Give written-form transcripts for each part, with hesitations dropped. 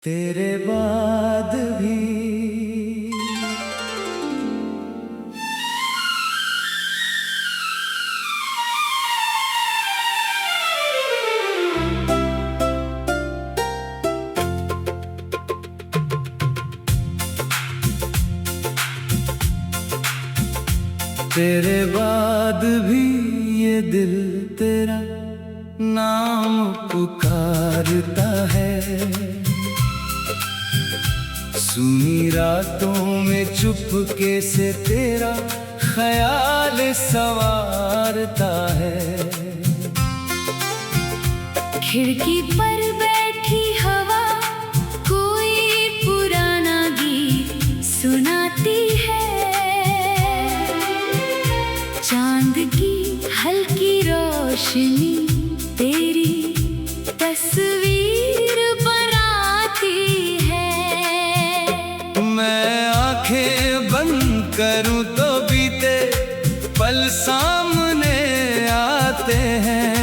तेरे बाद भी तेरे बाद भी ये दिल तेरा नाम पुकारता है। सुनी रातों में चुपके से तेरा ख्याल सवारता है। खिड़की पर बैठी हवा कोई पुराना गीत सुनाती है। चांद की हल्की रोशनी तेरी तस्वीर बनाती है। मैं आंखें बंद करूं तो बीते पल सामने आते हैं।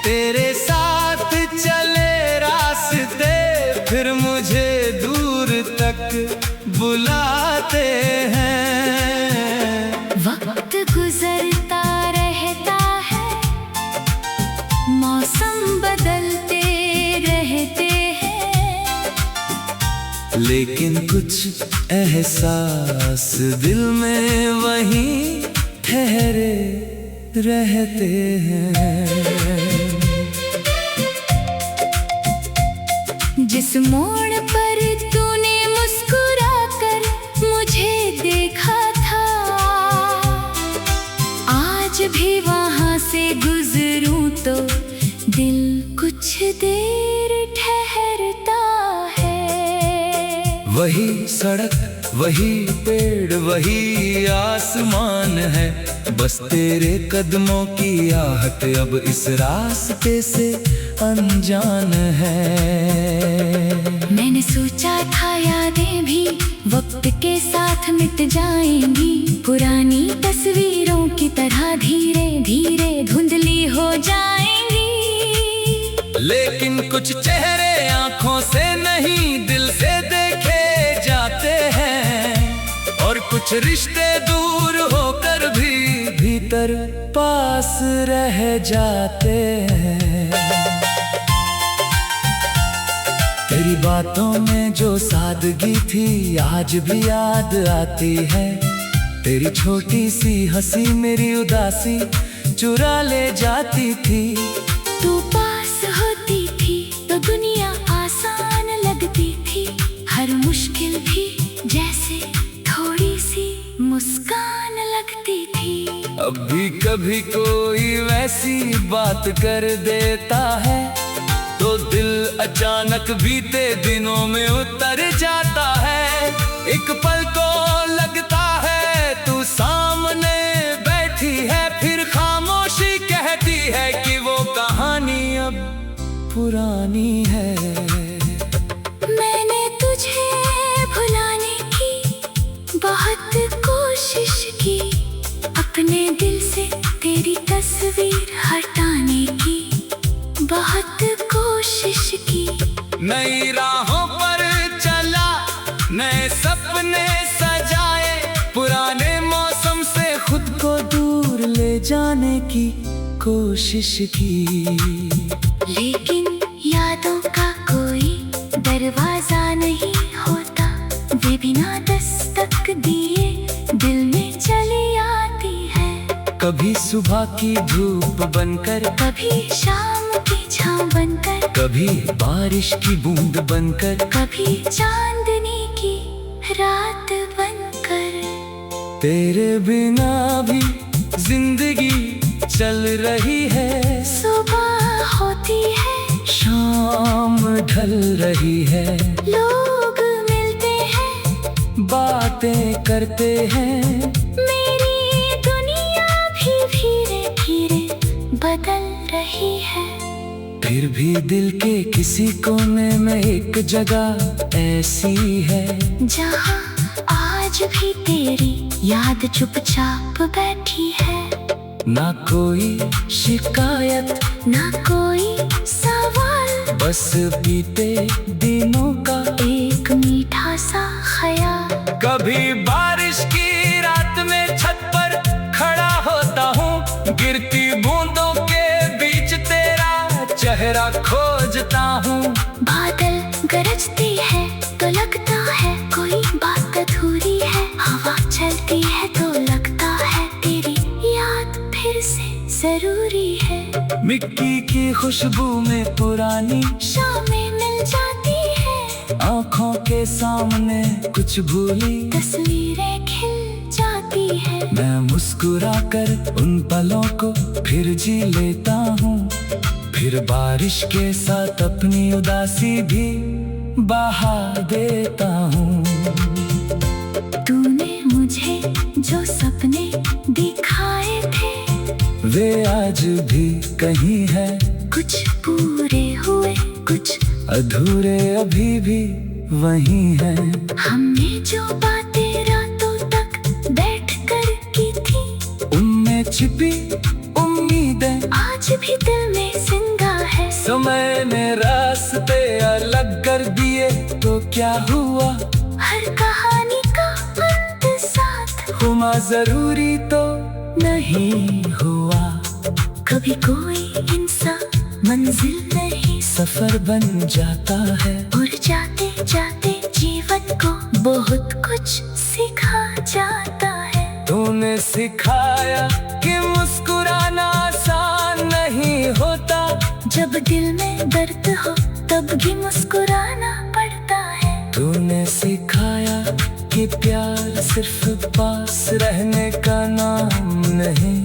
तेरे साथ चले रास्ते फिर मुझे दूर तक बुलाते हैं। वक्त गुजरता रहता है, मौसम बदलते रहते हैं, लेकिन कुछ एहसास दिल में वहीं ठहरे रहते हैं। जिस मोड़ पर तूने मुस्कुराकर मुझे देखा था, आज भी वहां से गुजरूं तो दिल कुछ देर ठहरता है। वही सड़क, वही पेड़, वही आसमान है, बस तेरे कदमों की आहट अब इस रास्ते से अनजान है। मैंने सोचा था यादें भी वक्त के साथ मिट जाएंगी, पुरानी तस्वीरों की तरह धीरे धीरे धुंधली हो जाएंगी। लेकिन कुछ चेहरे आंखों से नहीं दिल से देखे जाते हैं, और कुछ रिश्ते दूर होकर भी भीतर पास रह जाते हैं। तेरी बातों में जो सादगी थी आज भी याद आती है। तेरी छोटी सी हंसी मेरी उदासी चुरा ले जाती थी। तू पास होती थी तो दुनिया आसान लगती थी, हर मुश्किल भी जैसे थोड़ी सी मुस्कान लगती थी। अब भी कभी कोई वैसी बात कर देता है तो दिल अचानक बीते दिनों में उतर जाता है। एक पल को लगता है तू सामने बैठी है, फिर खामोशी कहती है कि वो कहानी अब पुरानी है। मैंने तुझे भुलाने की बहुत कोशिश की, अपने दिल से तेरी तस्वीर हटाने की बहुत कोशिश की। नई राहों पर चला, नए सपने सजाए, पुराने मौसम से खुद को दूर ले जाने की कोशिश की। लेकिन यादों का कोई दरवाजा नहीं होता, वे बिना दस्तक दिए दिल में चली आती है। कभी सुबह की धूप बनकर, कभी शाम की छाँव बनकर, कभी बारिश की बूंद बनकर, कभी चांदनी की रात बनकर। तेरे बिना भी जिंदगी चल रही है। सुबह होती है, शाम ढल रही है, लोग मिलते हैं, बातें करते हैं। मेरी दुनिया भी धीरे धीरे बदल रही है। फिर भी दिल के किसी कोने में एक जगह ऐसी है, जहाँ आज भी तेरी याद चुपचाप बैठी है। ना कोई शिकायत, ना कोई सवाल, बस बीते दिनों का एक मीठा सा ख्याल। कभी बारिश की रात में छत पर खड़ा होता हूँ, गिरती बूंदों के बीच तेरा चेहरा खोजता हूँ। बादल गरजती है तो लगता है कोई बात अधूरी है, हवा चलती है तो लगता है तेरी याद फिर से जरूरी है। मिट्टी की खुशबू में पुरानी शामें मिल जाती है, आँखों के सामने कुछ भूली तस्वीरें खिल जाती है। मैं मुस्कुराकर उन पलों को फिर जी लेता हूँ, फिर बारिश के साथ अपनी उदासी भी बहा देता हूँ। तूने मुझे जो सपने दिखाए थे वे आज भी कहीं है, कुछ पूरे हुए कुछ अधूरे अभी भी वहीं है। हमने जो बातें रातों तक बैठ कर की थी, उनमें छिपी उम्मीदें आज भी दिल में जिंदा है। समय ने रास्ते अलग कर दिए तो क्या हुआ, हर कहानी का अंत साथ हुआ जरूरी तो नहीं हुआ। कभी कोई इंसान मंजिल नहीं, सफर बन जाता है और जाते जाते जीवन को बहुत कुछ सिखा जाता है। तूने सिखाया कि मुस्कुराना आसान नहीं होता, जब दिल में दर्द हो तब भी मुस्कुराना पड़ता है। तूने सिखाया कि प्यार सिर्फ पास रहने का नाम नहीं,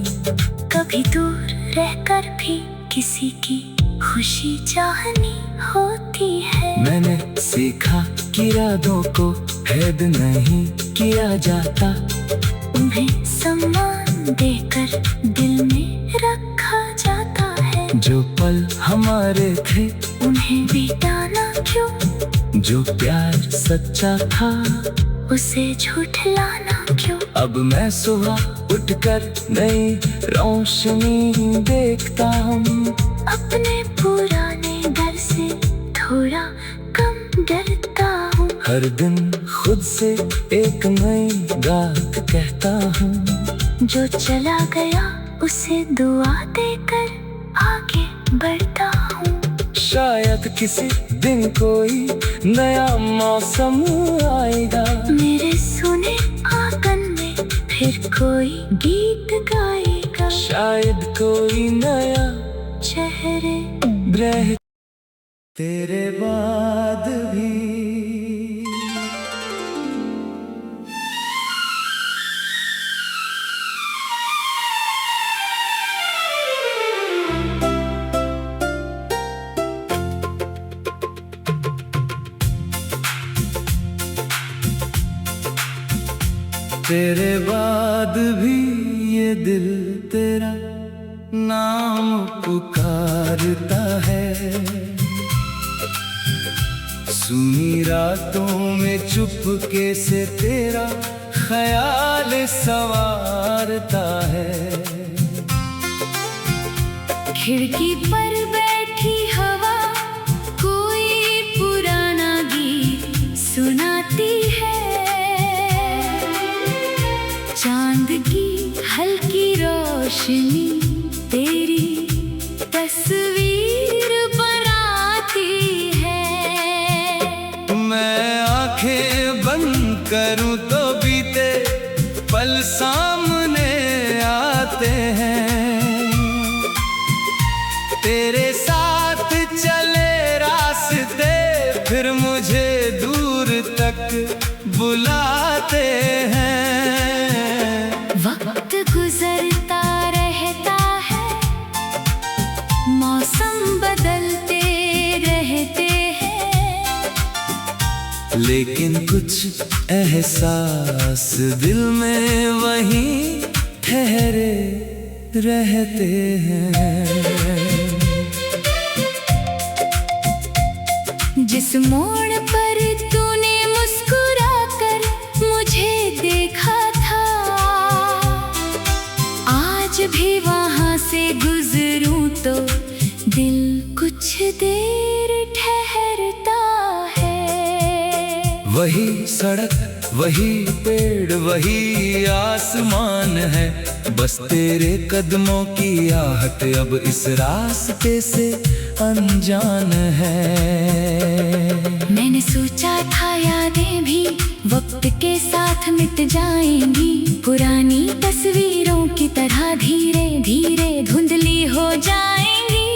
कभी दूर रहकर भी किसी की खुशी चाहनी होती है। मैंने सीखा कि इरादों को कैद नहीं किया जाता, उन्हें सम्मान देकर दिल में रखा जाता है। जो पल हमारे थे उन्हें बिताना क्यों, जो प्यार सच्चा था उसे झूठलाना क्यों। अब मैं सुबह उठकर नई रोशनी देखता हूँ, अपने पुराने डर से थोड़ा कम डरता हूँ। हर दिन खुद से एक नई बात कहता हूँ, जो चला गया उसे दुआ देकर आगे बढ़ता हूँ। शायद किसी दिन कोई नया मौसम आएगा, मेरे सुने आंगन में फिर कोई गीत गाएगा। शायद कोई नया चेहरे रह तेरे बाद भी। तेरे बाद भी ये दिल तेरा नाम पुकारता है, सुनी रातों में चुपके से तेरा ख्याल सवारता है। खिड़की पर बैठी हवा कोई पुराना गीत सुनाती है, चांद की हल्की रोशनी तेरी तस्वीर बनाती है। मैं आंखें बंद करूं तो बीते पल सामने आते हैं, तेरे साथ चले रास्ते फिर मुझे दूर तक बुलाते हैं। वक्त गुजरता रहता है, मौसम बदलते रहते हैं, लेकिन कुछ एहसास दिल में वहीं ठहरे रहते हैं। जिस मोड़ पर तूने मुस्कुरा कर मुझे देखा था, आज भी वहां से गुजरूं तो दिल कुछ देर वही सड़क, वही पेड़, वही आसमान है, बस तेरे कदमों की आहट अब इस रास्ते से अनजान है। मैंने सोचा था यादें भी वक्त के साथ मिट जाएंगी, पुरानी तस्वीरों की तरह धीरे धीरे धुंधली हो जाएंगी।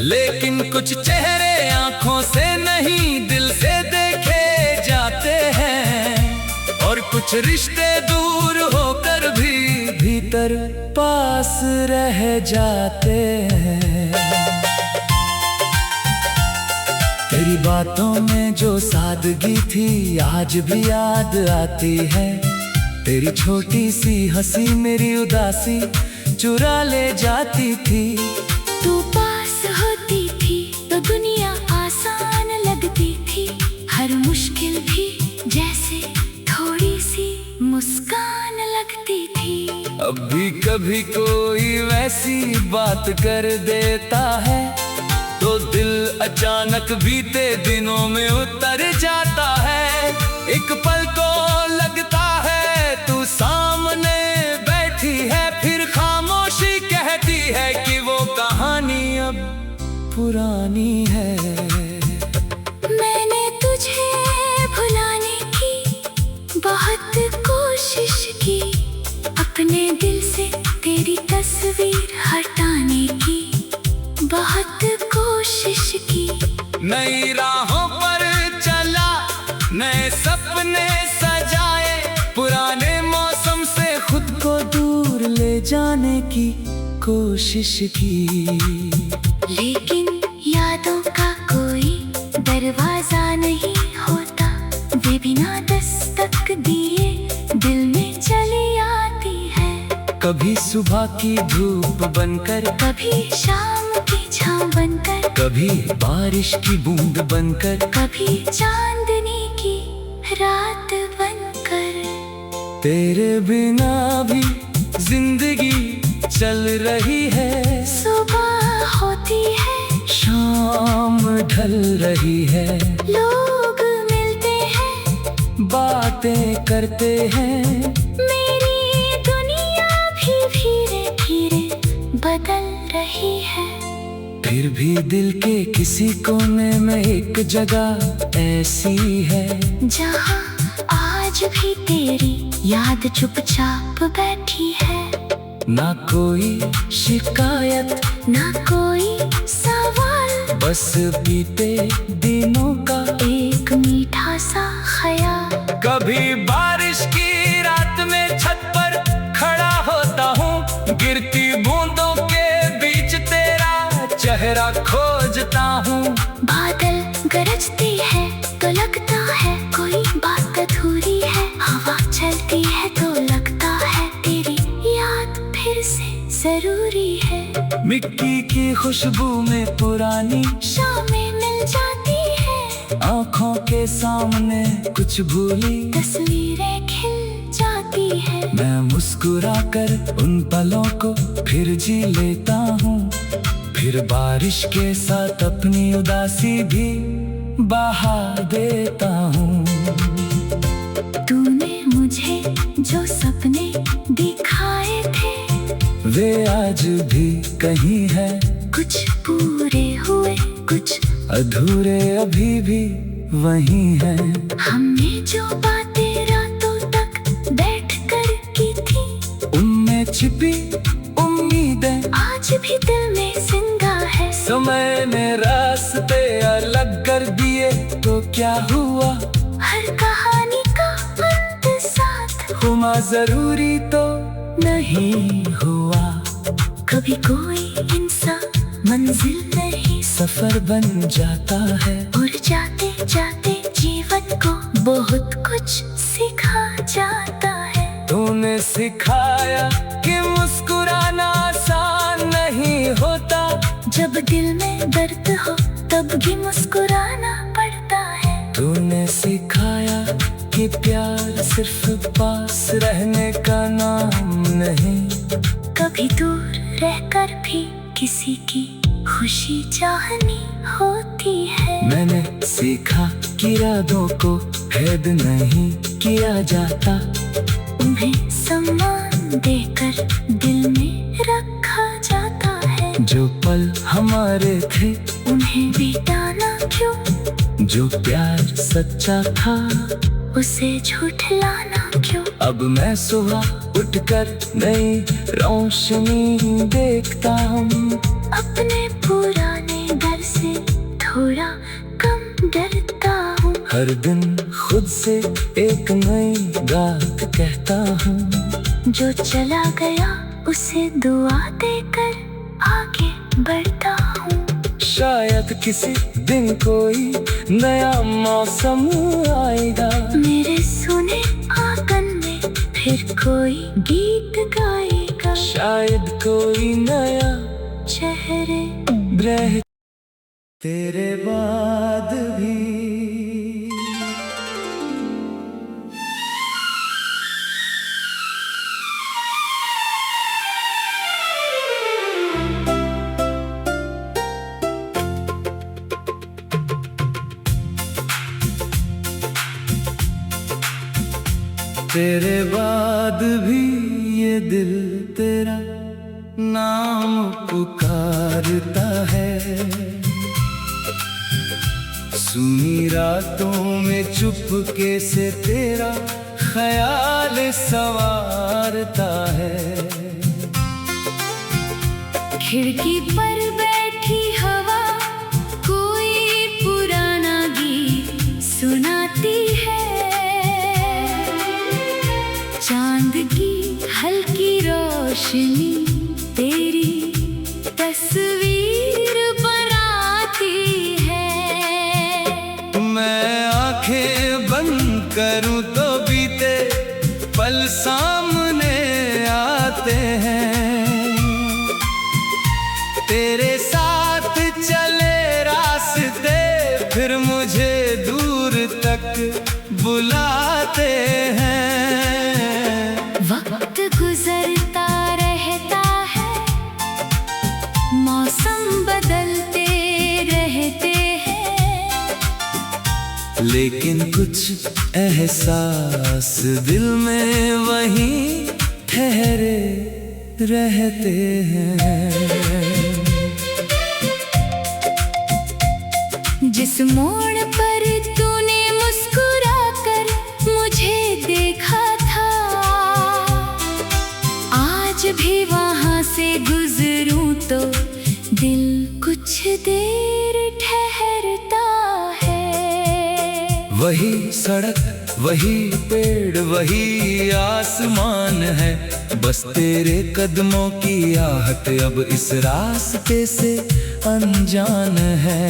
लेकिन कुछ चेहरे आंखों से नहीं दिल से देखे जाते हैं, और कुछ रिश्ते दूर होकर भी भीतर पास रह जाते हैं। तेरी बातों में जो सादगी थी आज भी याद आती है, तेरी छोटी सी हंसी मेरी उदासी चुरा ले जाती थी। तू पास होती थी तो दुनिया आसान लगती थी, हर मुश्किल भी जैसे थोड़ी सी मुस्कान लगती थी। अब भी कभी कोई वैसी बात कर देता है तो दिल अचानक बीते दिनों में उतर जाता है। एक पल को लगता है तू सामने बैठी है, फिर खामोशी कहती है कि वो कहानी अब पुरानी है। मैंने तुझे भुलाने की बहुत कोशिश की, अपने दिल से तेरी तस्वीर हटाने की बहुत कोशिश की। नई राहों पर चला, नए सपने सजाए, पुराने मौसम से खुद को दूर ले जाने की कोशिश की। लेकिन यादों का कोई दरवाजा नहीं होता, वे बिना दस्तक दिए दिल में चली आती है। कभी सुबह की धूप बनकर, कभी शाम की छाँव बनकर, कभी बारिश की बूंद बनकर, कभी चांदनी की रात बनकर। तेरे बिना भी जिंदगी चल रही है, सुबह होती है, शाम ढल रही है, लोग मिलते हैं, बातें करते हैं, मेरी दुनिया भी धीरे धीरे बदल रही है। फिर भी दिल के किसी कोने में एक जगह ऐसी है, जहाँ आज भी तेरी याद चुपचाप बैठी है। ना कोई शिकायत, ना कोई सवाल, बस बीते दिनों का एक मीठा सा ख्याल। कभी बारिश की रात में छत पर खड़ा होता हूँ, गिरती बूंदों के बीच तेरा चेहरा खोजता हूँ। बादल गरजती है तो लगता है कोई बात अधूरी है, हवा चलती है तो लगता है तेरी याद फिर से जरूरी है। मिट्टी की खुशबू में पुरानी शामें मिल जाती है, आँखों के सामने कुछ भूली तस्वीरें खिल जाती है। मैं मुस्कुराकर उन पलों को फिर जी लेता हूँ, फिर बारिश के साथ अपनी उदासी भी बहा देता हूँ। तूने मुझे जो सपने दिखाए थे, वे आज भी कहीं है, कुछ पूरे हुए कुछ अधूरे अभी भी वही है। हमने जो बातें रातों तक बैठ कर की थी, उनमें छिपी उम्मीदें आज भी दिल में जिंदा है। समय ने रास्ते अलग कर दिए तो क्या हुआ, हर कहानी का अंत साथ हुआ जरूरी तो नहीं हुआ। कभी कोई इंसान मंजिल नहीं, सफर बन जाता है, और जाते जाते जीवन को बहुत कुछ सिखा जाता है। तूने सिखाया कि मुस्कुराना आसान नहीं होता, जब दिल में दर्द हो तब भी मुस्कुराना पड़ता है। तूने सिखाया कि प्यार सिर्फ पास रहने का नाम नहीं, कभी दूर रहकर भी किसी की खुशी चाहनी होती है। मैंने सीखा की यादों को कैद नहीं किया जाता। उन्हें सम्मान देकर दिल में रखा जाता है। जो पल हमारे थे उन्हें बिताना क्यों? जो प्यार सच्चा था उसे झूठलाना क्यों? अब मैं सुबह उठकर नई रोशनी देखता हूँ। अपने पुराने डर से थोड़ा कम डरता हूँ। हर दिन खुद से एक नई बात कहता हूँ। जो चला गया उसे दुआ देकर आगे बढ़ता हूँ। शायद किसी दिन कोई नया मौसम आएगा। मेरे सुने आंगन में फिर कोई गीत गाएगा। शायद कोई नया चेहरे रह तेरे बाद भी। तेरे बाद भी ये दिल तेरा नाम पुकारता है। सुनी रातों में चुपके से तेरा ख्याल सवारता है। खिड़की पर बैठी हवा कोई पुराना गीत सुनाती है। चांद की हल्की रोशनी तेरी तस्वीर बनाती है। मैं आंखें बंद करूं तो बीते पल सामने आते हैं। तेरे साथ चले रास्ते फिर मुझे दूर तक बुलाते हैं। वक्त गुजरता रहता है, मौसम बदलते रहते हैं, लेकिन कुछ एहसास दिल में वहीं ठहरे रहते हैं। जिस मोड़ पर तूने मुस्कुराकर मुझे देखा था, आज भी वहां से गुजरूं तो दिल कुछ देर ठहरता है। वही सड़क, वही पेड़, वही आसमान है, बस तेरे कदमों की आहट अब इस रास्ते से अनजान है।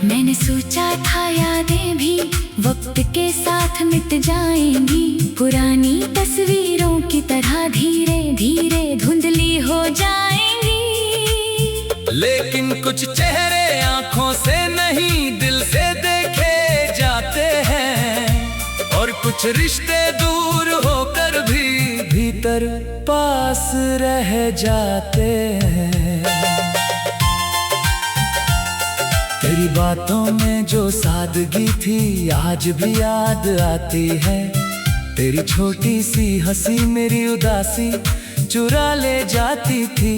मैंने सोचा था यादें भी वक्त के साथ मिट जाएंगी, पुरानी तस्वीरों की तरह धीरे धीरे धुंधली हो जाएंगी। लेकिन कुछ चेहरे आंखों से नहीं दिल से देखे जाते हैं, और कुछ रिश्ते दूर होकर भी भीतर पास रह जाते हैं। तेरी बातों में जो सादगी थी आज भी याद आती है। तेरी छोटी सी हंसी मेरी उदासी चुरा ले जाती थी।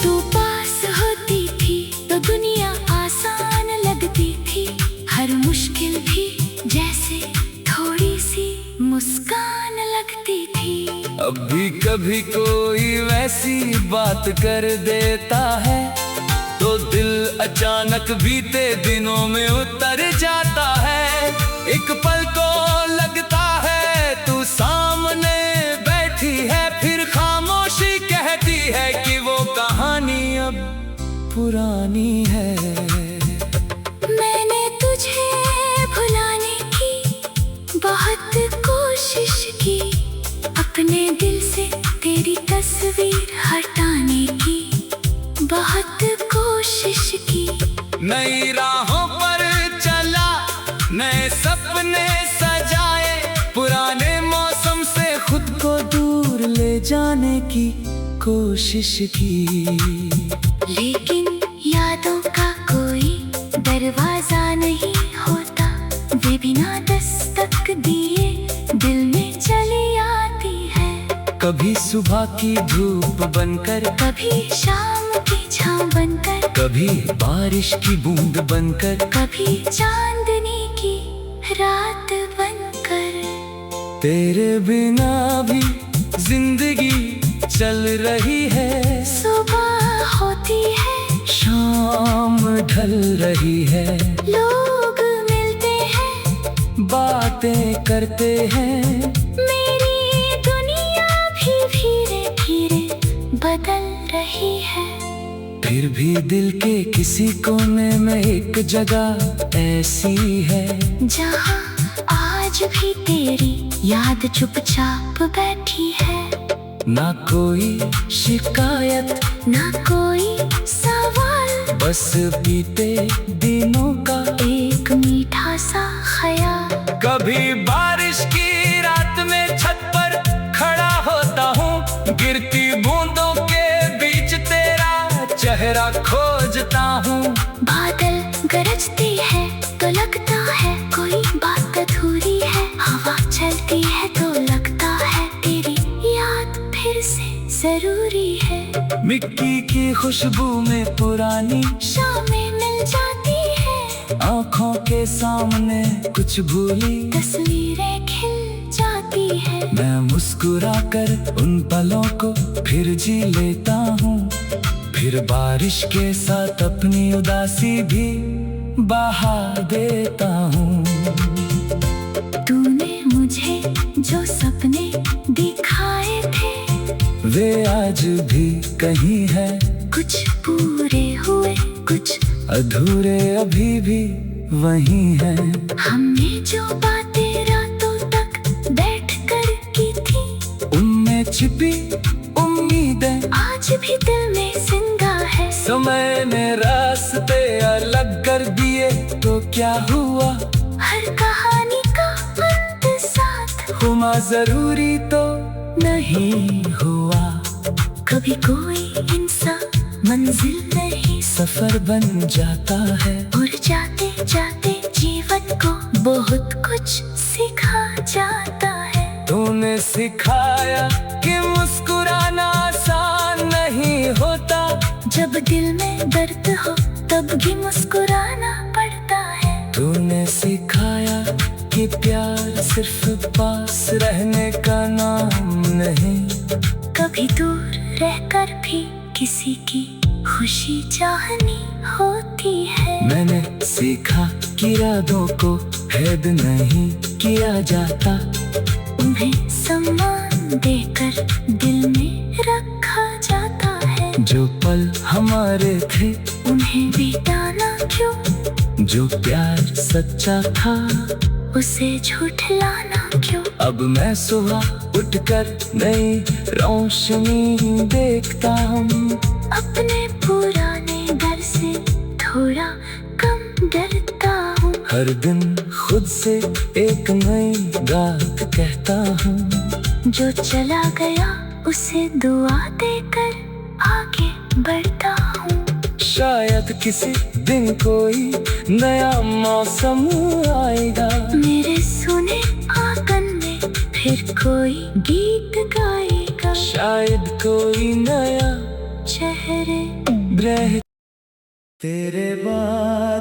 तू पास होती थी तो दुनिया आसान लगती थी, हर मुश्किल भी जैसे थोड़ी सी मुस्कान लगती थी। अब भी कभी कोई वैसी बात कर देता है तो दिल अचानक बीते दिनों में उतर जाता है। एक पल को लगता है तू सामने बैठी है, फिर खामोशी कहती है कि वो कहानी अब पुरानी है। मैंने तुझे भुलाने की बहुत कोशिश की, अपने दिल से तेरी तस्वीर हटाने की बहुत कोशिश की। नई राहों पर चला, नए सपने सजाए, पुराने मौसम से खुद को दूर ले जाने की कोशिश की। लेकिन यादों का कोई दरवाजा नहीं हो सुबह की धूप बनकर, कभी शाम की छाँव बनकर, कभी बारिश की बूंद बनकर, कभी चांदनी की रात बनकर। तेरे बिना भी जिंदगी चल रही है। सुबह होती है, शाम ढल रही है, लोग मिलते हैं, बातें करते हैं। मेरी दुनिया भी धीरे धीरे बदल रही है। फिर भी दिल के किसी कोने में एक जगह ऐसी है, जहाँ आज भी तेरी याद चुपचाप बैठी है। ना कोई शिकायत, ना कोई सवाल, बस बीते दिनों का एक मीठा सा ख्याल। कभी बारिश की रात में छत पर खड़ा होता हूँ, गिरती बूंदों के बीच तेरा चेहरा खोजता हूँ। बादल गरजती है तो लगता है कोई बात अधूरी है, हवा चलती है तो लगता है तेरी याद फिर से जरूरी है। मिट्टी की खुशबू में पुरानी शामें मिल जाती है, आँखों के सामने कुछ भूली तस्वीरें खिल जाती है। मैं मुस्कुराकर उन पलों को फिर जी लेता हूँ, फिर बारिश के साथ अपनी उदासी भी बहा देता हूँ। तूने मुझे जो सपने दिखाए थे, वे आज भी कहीं है, कुछ पूरे हुए कुछ अधूरे अभी भी वहीं है। हमने जो बातें रातों तक बैठ कर की थी, उनमें छिपी उम्मीदें आज भी दिल में जिंदा है। समय ने रास्ते अलग कर दिए तो क्या हुआ, हर कहानी का अंत साथ हुआ जरूरी तो नहीं हुआ। कभी कोई इंसान मंजिल नहीं, सफर बन जाता है, और जाते जाते जीवन को बहुत कुछ सिखा जाता है। तूने सिखाया कि मुस्कुराना आसान नहीं होता, जब दिल में दर्द हो तब भी मुस्कुराना पड़ता है। तूने सिखाया कि प्यार सिर्फ पास रहने का नाम नहीं, कभी दूर रहकर भी किसी की खुशी चाहनी होती है। मैंने सीखा कि इरादों को भेद नहीं किया जाता, उन्हें सम्मान देकर दिल में रखा जाता है। जो पल हमारे थे उन्हें बिताना क्यों, जो प्यार सच्चा था उसे झूठलाना क्यों। अब मैं सुबह उठकर नई रोशनी देखता हूँ, अपने पुराने डर से थोड़ा कम डरता हूँ। हर दिन खुद से एक नई बात कहता हूँ, जो चला गया उसे दुआ देकर आगे बढ़ता हूँ। शायद किसी दिन कोई नया मौसम आएगा, मेरे सुने आंगन में फिर कोई गीत गाएगा। शायद कोई नया चेहरे रह तेरे बारे